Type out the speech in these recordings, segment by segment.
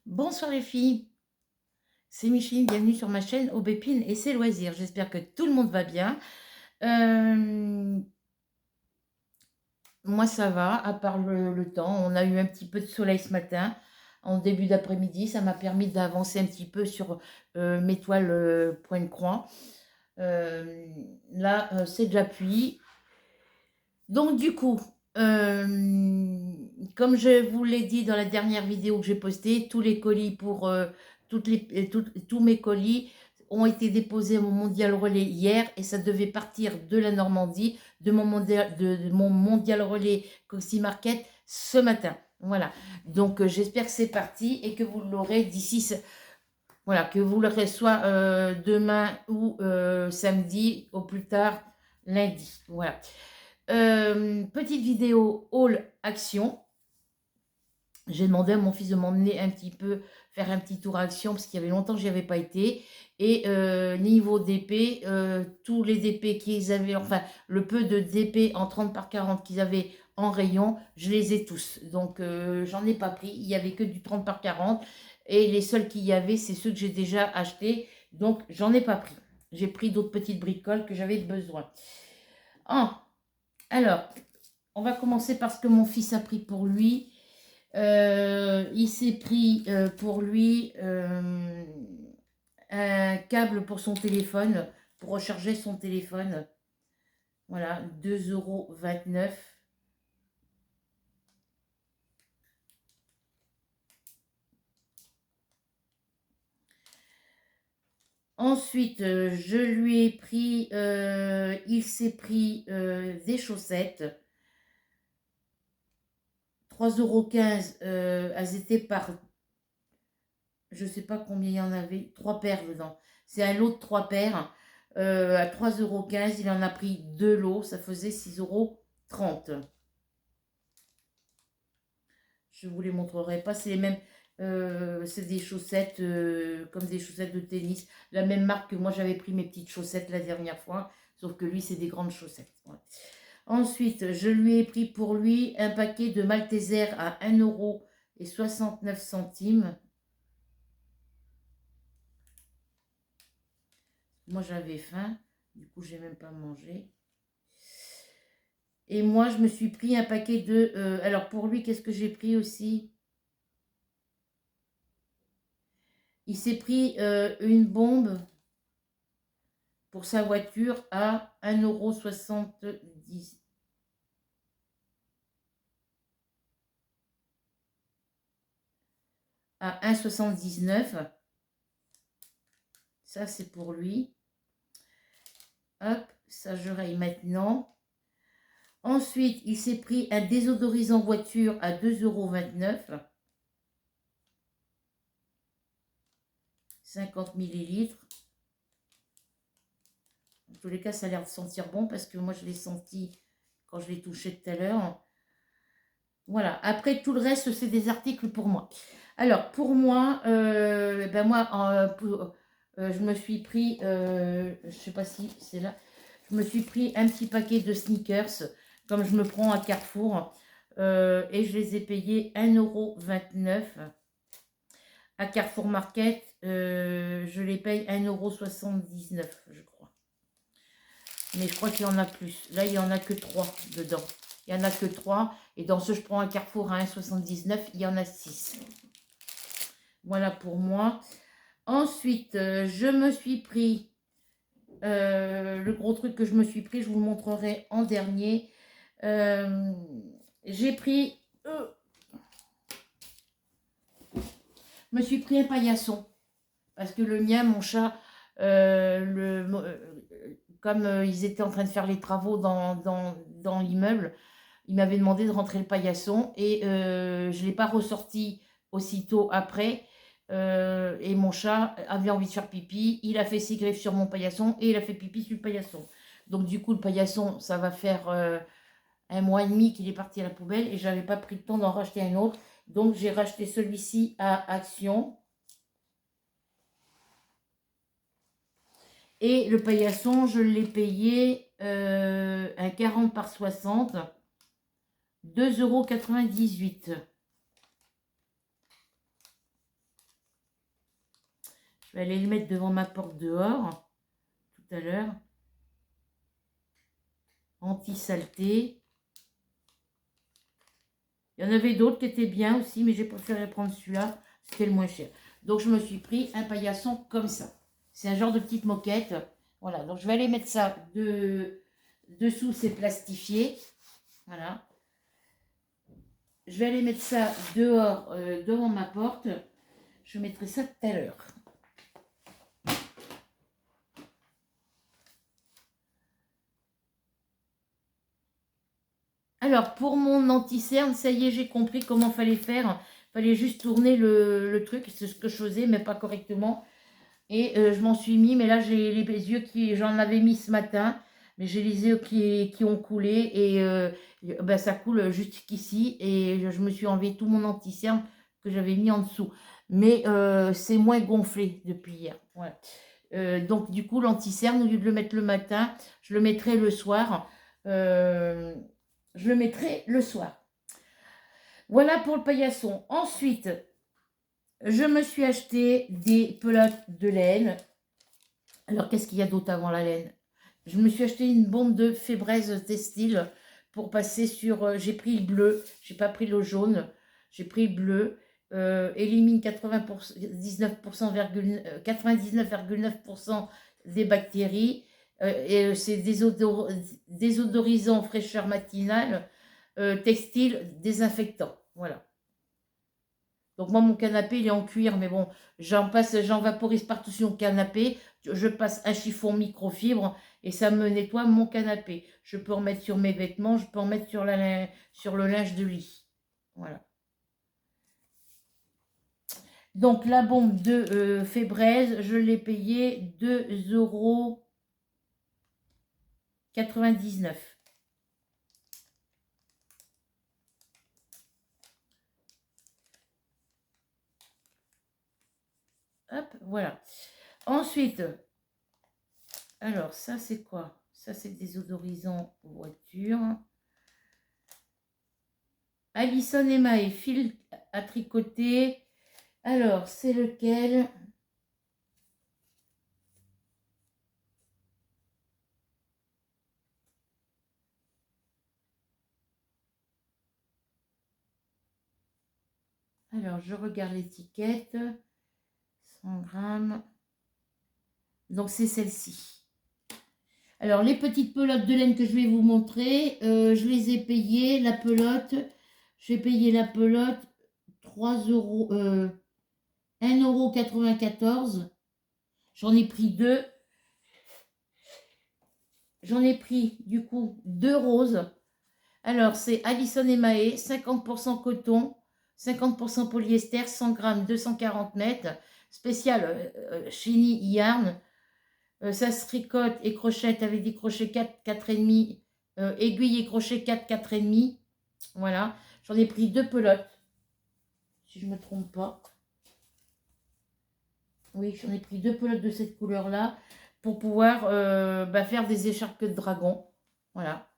Bonsoir les filles, c'est Micheline, bienvenue sur ma chaîne Aubépine et ses loisirs. J'espère que tout le monde va bien. Euh, Moi ça va, à part le temps. On a eu un petit peu de soleil ce matin, en début d'après-midi. Ça m'a permis d'avancer un petit peu sur mes toiles point de croix. Euh, Là, c'est de la pluie. Donc du coup, euh, comme je vous l'ai dit dans la dernière vidéo que j'ai postée, tous les colis pour tous mes colis ont été déposés à mon mondial relais hier et ça devait partir de la Normandie, de mon mondial relais Coxy Market ce matin. Voilà. Donc j'espère que c'est parti et que vous l'aurez voilà, que vous l'aurez soit demain ou samedi, au plus tard lundi. Voilà. Petite vidéo haul action. J'ai demandé à mon fils de m'emmener un petit peu faire un petit tour à Action parce qu'il y avait longtemps que j'y avais pas été. Et niveau DP, tous les DP qu'ils avaient, enfin le peu de DP en 30 par 40 qu'ils avaient en rayon, je les ai tous. Donc j'en ai pas pris. Il y avait que du 30 par 40 et les seuls qu'il y avait, c'est ceux que j'ai déjà achetés. Donc j'en ai pas pris. J'ai pris d'autres petites bricoles que j'avais besoin. Ah, alors, on va commencer par ce que mon fils a pris pour lui. Il s'est pris pour lui un câble pour son téléphone, pour recharger son téléphone. Voilà, 2,29 €. Ensuite, je lui ai pris, il s'est pris des chaussettes. 3,15 €, elles étaient par, je ne sais pas combien il y en avait, 3 paires dedans. C'est un lot de 3 paires. À 3,15 €, il en a pris 2 lots, ça faisait 6,30 €. Je vous les montrerai pas, c'est les mêmes, c'est des chaussettes comme des chaussettes de tennis, la même marque que moi j'avais pris mes petites chaussettes la dernière fois, sauf que lui c'est des grandes chaussettes. Ouais. Ensuite, je lui ai pris pour lui un paquet de Malteser à 1,69 €. Moi j'avais faim, du coup j'ai même pas mangé. Et moi je me suis pris un paquet de... alors pour lui, qu'est-ce que j'ai pris aussi? Il s'est pris une bombe pour sa voiture à 1,70 €. À 1,79 €. Ça, c'est pour lui. Hop, ça, je raye maintenant. Ensuite, il s'est pris un désodorisant voiture à 2,29 €. 50 millilitres. En tous les cas, ça a l'air de sentir bon parce que moi, je l'ai senti quand je l'ai touché tout à l'heure. Voilà. Après, tout le reste, c'est des articles pour moi. Alors, pour moi, ben moi, je me suis pris, je ne sais pas si c'est là, je me suis pris un petit paquet de sneakers, comme je me prends à Carrefour, et je les ai payés 1,29 € à Carrefour Market. Je les paye 1,79 €, je crois. Mais je crois qu'il y en a plus. Là, il n'y en a que 3 dedans. Il n'y en a que 3. Et dans ce, je prends un Carrefour à 1,79 €, il y en a 6. Voilà pour moi. Ensuite, je me suis pris, le gros truc que je me suis pris, je vous le montrerai en dernier. J'ai pris, je me suis pris un paillasson. Parce que le mien, mon chat, comme ils étaient en train de faire les travaux dans l'immeuble, il m'avait demandé de rentrer le paillasson et je ne l'ai pas ressorti aussitôt après. Et mon chat avait envie de faire pipi, il a fait ses griffes sur mon paillasson et il a fait pipi sur le paillasson. Donc du coup, le paillasson, ça va faire 1 mois et demi qu'il est parti à la poubelle et je n'avais pas pris le temps d'en racheter un autre. Donc j'ai racheté celui-ci à Action. Et le paillasson, je l'ai payé un 40 par 60, 2,98 €. Je vais aller le mettre devant ma porte dehors, tout à l'heure. Anti-saleté. Il y en avait d'autres qui étaient bien aussi, mais j'ai préféré prendre celui-là. C'était le moins cher. Donc, je me suis pris un paillasson comme ça. C'est un genre de petite moquette. Voilà, donc je vais aller mettre ça dessous, c'est plastifié. Voilà. Je vais aller mettre ça dehors, devant ma porte. Je mettrai ça tout à l'heure. Alors, pour mon anti-cerne, ça y est, j'ai compris comment fallait faire. Fallait juste tourner le truc. C'est ce que je faisais, mais pas correctement. Et je m'en suis mis, mais là, j'ai les yeux qui... J'en avais mis ce matin, mais j'ai les yeux qui ont coulé. Et ben, ça coule jusqu'ici. Et je me suis enlevé tout mon anti-cerne que j'avais mis en dessous. Mais c'est moins gonflé depuis hier. Voilà. Donc, du coup, l'anti-cerne, au lieu de le mettre le matin, je le mettrai le soir. Je le mettrai le soir. Voilà pour le paillasson. Ensuite, je me suis acheté des pelotes de laine. Alors, qu'est-ce qu'il y a d'autre avant la laine? Je me suis acheté une bombe de Fébraise Textile pour passer sur... j'ai pris le bleu, j'ai pas pris le jaune. J'ai pris le bleu. Élimine 99,9% des bactéries. C'est désodorisant, fraîcheur matinale, textile, désinfectant. Voilà. Donc moi, mon canapé, il est en cuir, mais bon, j'en vaporise partout sur mon canapé. Je passe un chiffon microfibre et ça me nettoie mon canapé. Je peux en mettre sur mes vêtements, je peux en mettre sur le linge de lit. Voilà. Donc la bombe de Fébraise, je l'ai payée 2,99 €. Hop, voilà. Ensuite, alors ça c'est quoi? Ça c'est désodorisant voiture. Alison Emma et fil à tricoter. Alors, c'est lequel? Alors, je regarde l'étiquette. 100 grammes. Donc, c'est celle-ci. Alors, les petites pelotes de laine que je vais vous montrer, je les ai payées. La pelote, j'ai payé la pelote 3 €, 1,94 €. J'en ai pris deux. J'en ai pris, du coup, deux roses. Alors, c'est Alison et Mahé, 50% coton, 50% polyester, 100 grammes, 240 mètres. Spécial Chiny Yarn. Ça se tricote et crochette avec des crochets 4, 4,5. Aiguille et crochet 4, 4,5. Voilà. J'en ai pris deux pelotes. Si je ne me trompe pas. Oui, j'en ai pris deux pelotes de cette couleur-là pour pouvoir faire des écharpes de dragon. Voilà.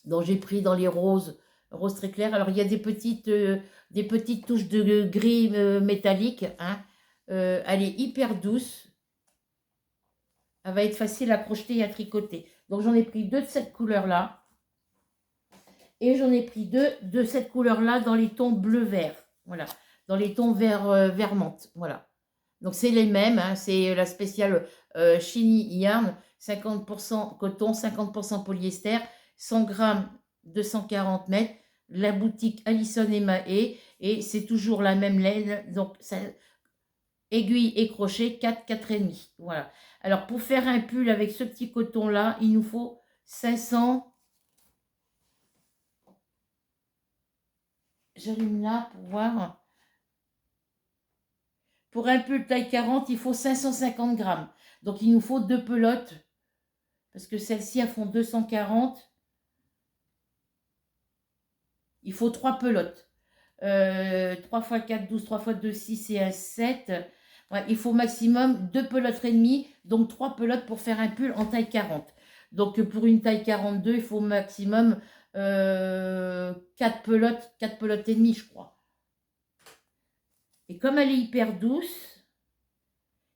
Donc j'ai pris dans les roses, roses très claires. Alors il y a des petites touches de gris métallique. Hein. Elle est hyper douce. Elle va être facile à crocheter et à tricoter. Donc j'en ai pris deux de cette couleur-là. Et j'en ai pris deux de cette couleur-là dans les tons bleu-vert. Voilà. Dans les tons vert menthe. Voilà. Donc c'est les mêmes. Hein. C'est la spéciale Chiny Yarn. 50% coton, 50% polyester. 100 grammes, 240 mètres. La boutique Alison et Mahé. Et c'est toujours la même laine. Donc ça, aiguille et crochet 4, 4,5. Voilà. Alors pour faire un pull avec ce petit coton là, il nous faut 500. J'allume là pour voir. Pour un pull taille 40, il faut 550 grammes. Donc il nous faut deux pelotes. Parce que celles-ci, elles font 240. Il faut trois pelotes. 3 x 4, 12, 3 x 2, 6 et 1, 7. Ouais, il faut maximum 2 pelotes et demie, donc 3 pelotes pour faire un pull en taille 40. Donc pour une taille 42, il faut maximum 4 pelotes et demie, je crois. Et comme elle est hyper douce,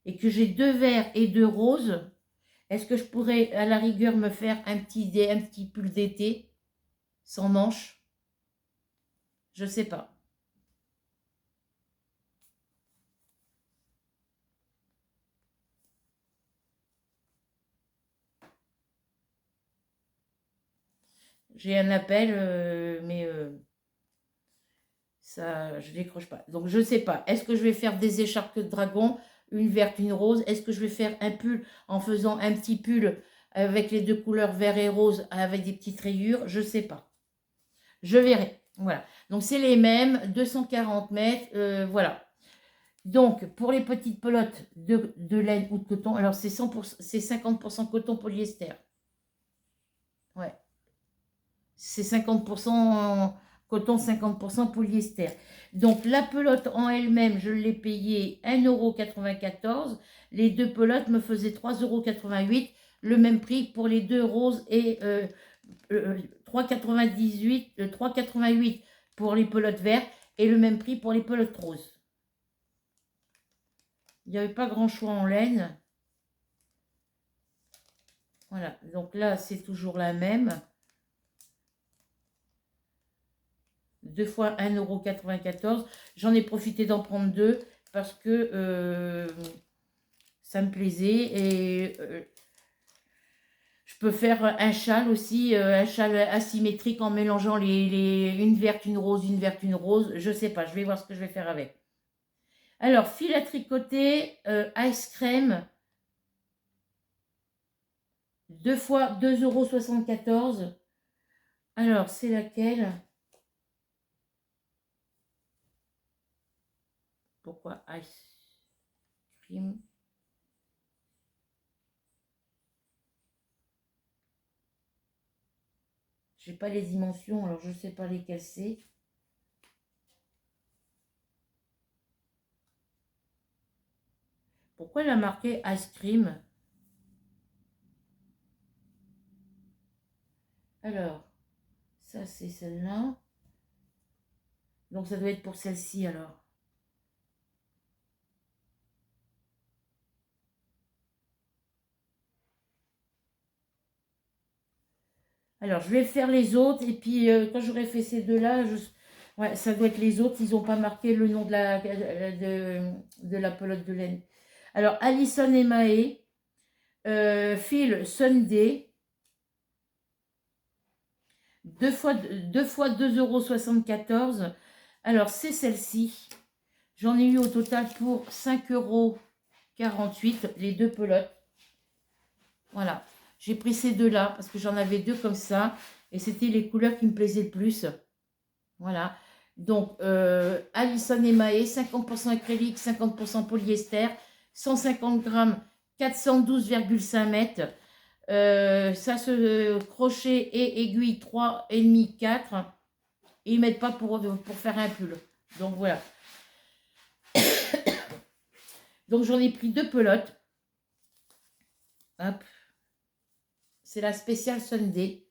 et que j'ai 2 verts et 2 roses, est-ce que je pourrais à la rigueur me faire un petit pull d'été sans manches? Je sais pas. J'ai un appel, mais ça, je décroche pas. Donc, je sais pas. Est-ce que je vais faire des écharpes de dragon, une verte, une rose? Est-ce que je vais faire un pull en faisant un petit pull avec les deux couleurs vert et rose avec des petites rayures? Je sais pas. Je verrai. Voilà. Donc, c'est les mêmes, 240 mètres. Voilà. Donc, pour les petites pelotes de laine ou de coton, alors c'est 100%, c'est 50% coton polyester. Ouais. C'est 50% coton, 50% polyester. Donc, la pelote en elle-même, je l'ai payée 1,94 €. Les deux pelotes me faisaient 3,88 €. Le même prix pour les deux roses et 3,88 pour les pelotes vertes et le même prix pour les pelotes roses. Il n'y avait pas grand choix en laine. Voilà, donc là, c'est toujours la même. 2 fois 1,94 €. J'en ai profité d'en prendre 2 parce que ça me plaisait. Et je peux faire un châle aussi, un châle asymétrique en mélangeant une verte, une rose, une verte, une rose. Je sais pas, je vais voir ce que je vais faire avec. Alors, fil à tricoter, ice cream, 2 fois 2,74 €. Alors, c'est laquelle? Pourquoi ice cream? J'ai pas les dimensions, alors je sais pas lesquelles c'est. Pourquoi elle a marqué ice cream? Alors, ça c'est celle-là. Donc ça doit être pour celle-ci alors. Alors, je vais faire les autres. Et puis, quand j'aurai fait ces deux-là, ouais, ça doit être les autres. Ils n'ont pas marqué le nom de la pelote de laine. Alors, Alison et Maë, fil Sunday, 2 fois 2,74 €. Alors, c'est celle-ci. J'en ai eu au total pour 5,48 €, les deux pelotes. Voilà. J'ai pris ces deux-là parce que j'en avais deux comme ça. Et c'était les couleurs qui me plaisaient le plus. Voilà. Donc, Alison et Maë, 50% acrylique, 50% polyester, 150 grammes, 412,5 mètres. Ça se crochet et aiguille 3,5, 4. Et ils ne mettent pas pour faire un pull. Donc, voilà. Donc, j'en ai pris deux pelotes. Hop. C'est la spéciale Sunday.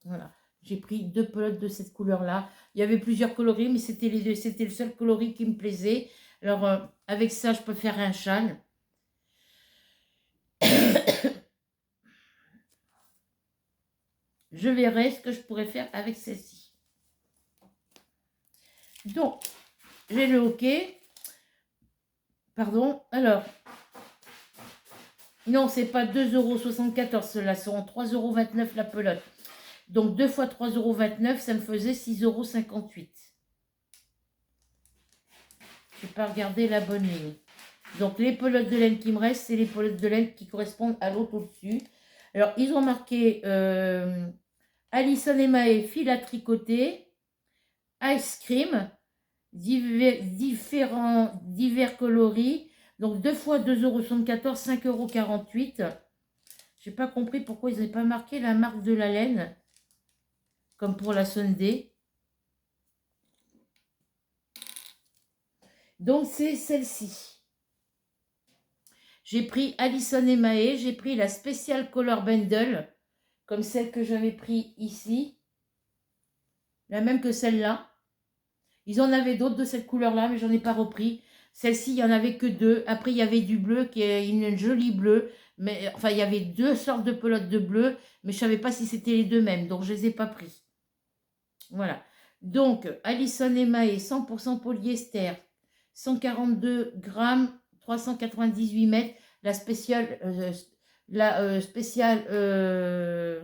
Voilà. J'ai pris deux pelotes de cette couleur-là. Il y avait plusieurs coloris, mais c'était les deux. C'était le seul coloris qui me plaisait. Alors, avec ça, je peux faire un châle. Je verrai ce que je pourrais faire avec celle-ci. Donc, j'ai le hockey. Pardon. Alors, non, c'est pas 2,74 €. Ceux-là seront 3,29 € la pelote. Donc, 2 fois 3,29 €, ça me faisait 6,58 €. Je n'ai pas regardé la bonne ligne. Donc, les pelotes de laine qui me restent, c'est les pelotes de laine qui correspondent à l'autre au-dessus. Alors, ils ont marqué Alison et Maë, fil à tricoter, ice cream, divers coloris. Donc, 2 fois 2,74 €, 5,48 €. Je n'ai pas compris pourquoi ils n'avaient pas marqué la marque de la laine, comme pour la Sunday. Donc, c'est celle-ci. J'ai pris Alison et Maë, j'ai pris la Special Color Bundle, comme celle que j'avais pris ici. La même que celle-là. Ils en avaient d'autres de cette couleur-là, mais j'en ai pas repris. Celle-ci, il n'y en avait que deux. Après, il y avait du bleu qui est une jolie bleue. Mais enfin, il y avait deux sortes de pelotes de bleu, mais je ne savais pas si c'était les deux mêmes, donc je ne les ai pas pris. Voilà. Donc, Alison et Mae, 100% polyester, 142 grammes, 398 mètres. La spéciale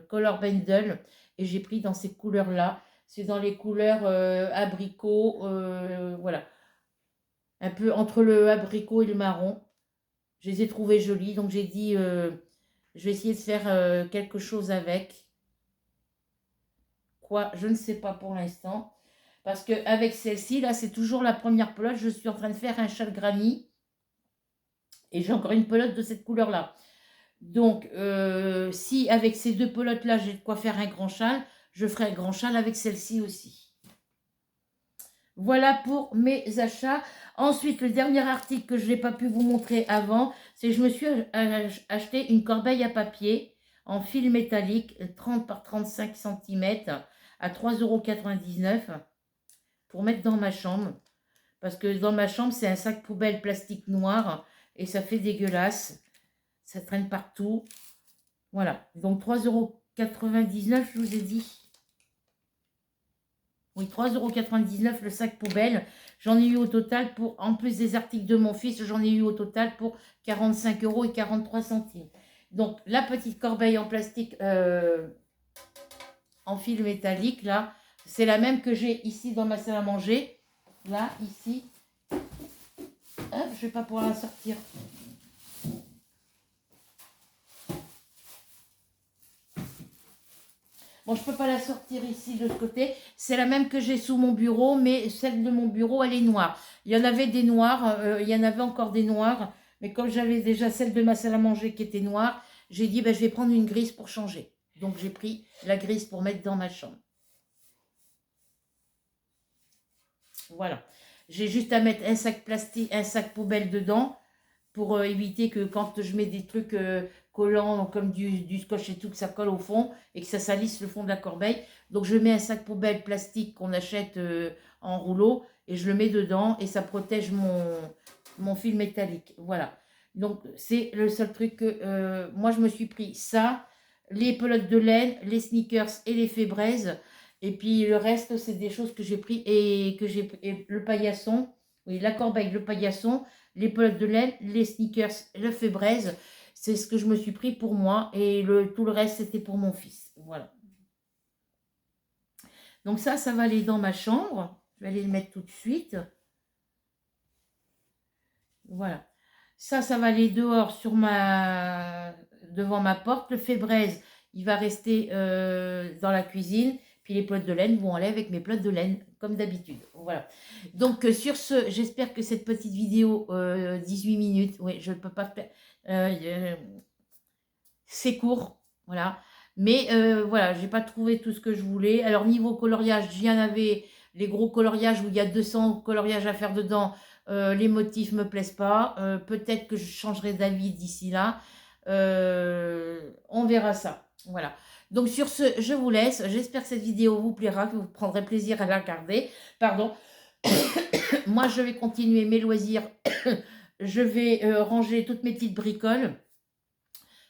Color Bundle. Et j'ai pris dans ces couleurs-là. C'est dans les couleurs abricot, voilà. Un peu entre le abricot et le marron. Je les ai trouvées jolies, donc j'ai dit, je vais essayer de faire quelque chose avec. Quoi, je ne sais pas pour l'instant. Parce qu'avec celle-ci, là, c'est toujours la première pelote. Je suis en train de faire un châle granny. Et j'ai encore une pelote de cette couleur-là. Donc, si avec ces deux pelotes-là, j'ai de quoi faire un grand châle, je ferai un grand châle avec celle-ci aussi. Voilà pour mes achats. Ensuite, le dernier article que je n'ai pas pu vous montrer avant, c'est que je me suis acheté une corbeille à papier en fil métallique 30 par 35 cm à 3,99 € pour mettre dans ma chambre. Parce que dans ma chambre, c'est un sac poubelle plastique noir et ça fait dégueulasse. Ça traîne partout. Voilà. Donc 3,99 €, je vous ai dit. Oui, 3,99 € le sac poubelle. J'en ai eu au total pour, en plus des articles de mon fils, j'en ai eu au total pour 45,43 €. Donc, la petite corbeille en plastique en fil métallique, là, c'est la même que j'ai ici dans ma salle à manger. Là, ici. Hop, je ne vais pas pouvoir la sortir. Bon, je ne peux pas la sortir ici de ce côté. C'est la même que j'ai sous mon bureau, mais celle de mon bureau, elle est noire. Il y en avait des noirs, il y en avait encore des noirs. Mais comme j'avais déjà celle de ma salle à manger qui était noire, j'ai dit, ben, je vais prendre une grise pour changer. Donc, j'ai pris la grise pour mettre dans ma chambre. Voilà. J'ai juste à mettre un sac plastique, un sac poubelle dedans pour éviter que quand je mets des trucs collants comme du scotch et tout, que ça colle au fond et que ça salisse le fond de la corbeille. Donc je mets un sac poubelle plastique qu'on achète en rouleau et je le mets dedans et ça protège mon fil métallique. Voilà. Donc c'est le seul truc que moi je me suis pris ça, les pelotes de laine, les sneakers et les fébraises. Et puis le reste, c'est des choses que j'ai pris et que j'ai pris. Le paillasson, oui, la corbeille, le paillasson, les pelotes de laine, les sneakers, le fébraise. C'est ce que je me suis pris pour moi et tout le reste, c'était pour mon fils. Voilà. Donc ça va aller dans ma chambre. Je vais aller le mettre tout de suite. Voilà. Ça va aller dehors devant ma porte. Le fébraise, il va rester dans la cuisine. Puis les pelotes de laine vont aller avec mes pelotes de laine, comme d'habitude. Voilà. Donc, sur ce, j'espère que cette petite vidéo, 18 minutes, oui, je ne peux pas faire... c'est court, voilà. Mais voilà, j'ai pas trouvé tout ce que je voulais. Alors, niveau coloriage, j'y en avais les gros coloriages où il y a 200 coloriages à faire dedans. Les motifs me plaisent pas. Peut-être que je changerai d'avis d'ici là. On verra ça. Voilà. Donc sur ce, je vous laisse. J'espère que cette vidéo vous plaira, que vous prendrez plaisir à la regarder. Pardon. Moi, je vais continuer mes loisirs. Je vais ranger toutes mes petites bricoles.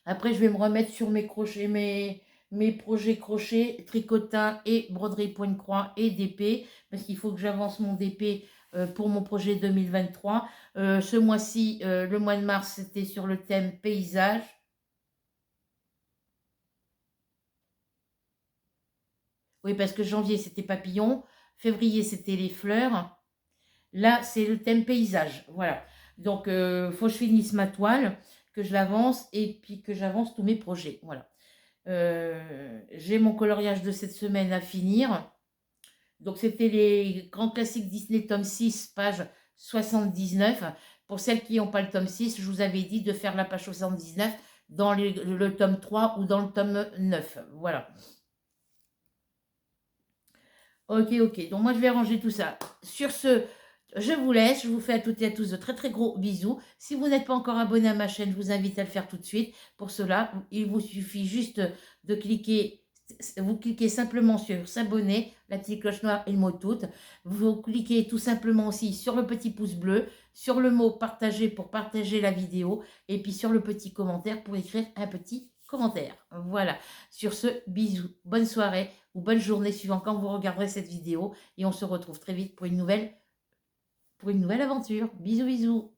Après, je vais me remettre sur mes crochets, mes projets crochets, tricotin et broderie point-croix et DP. Parce qu'il faut que j'avance mon DP pour mon projet 2023. Ce mois-ci, le mois de mars, c'était sur le thème paysage. Oui, parce que janvier, c'était papillon. Février, c'était les fleurs. Là, c'est le thème paysage. Voilà. Donc, il faut que je finisse ma toile, que je l'avance et puis que j'avance tous mes projets. Voilà. J'ai mon coloriage de cette semaine à finir. Donc, c'était les grands classiques Disney tome 6, page 79. Pour celles qui n'ont pas le tome 6, je vous avais dit de faire la page 79 dans le tome 3 ou dans le tome 9. Voilà. Ok. Donc, moi, je vais ranger tout ça. Sur ce, je vous laisse. Je vous fais à toutes et à tous de très, très gros bisous. Si vous n'êtes pas encore abonné à ma chaîne, je vous invite à le faire tout de suite. Pour cela, il vous suffit juste de cliquer Vous cliquez simplement sur s'abonner, la petite cloche noire et le mot toutes. Vous cliquez tout simplement aussi sur le petit pouce bleu, sur le mot partager pour partager la vidéo et puis sur le petit commentaire pour écrire un petit commentaire. Voilà. Sur ce, bisous, bonne soirée ou bonne journée suivant quand vous regarderez cette vidéo et on se retrouve très vite pour une nouvelle aventure. Bisous, bisous.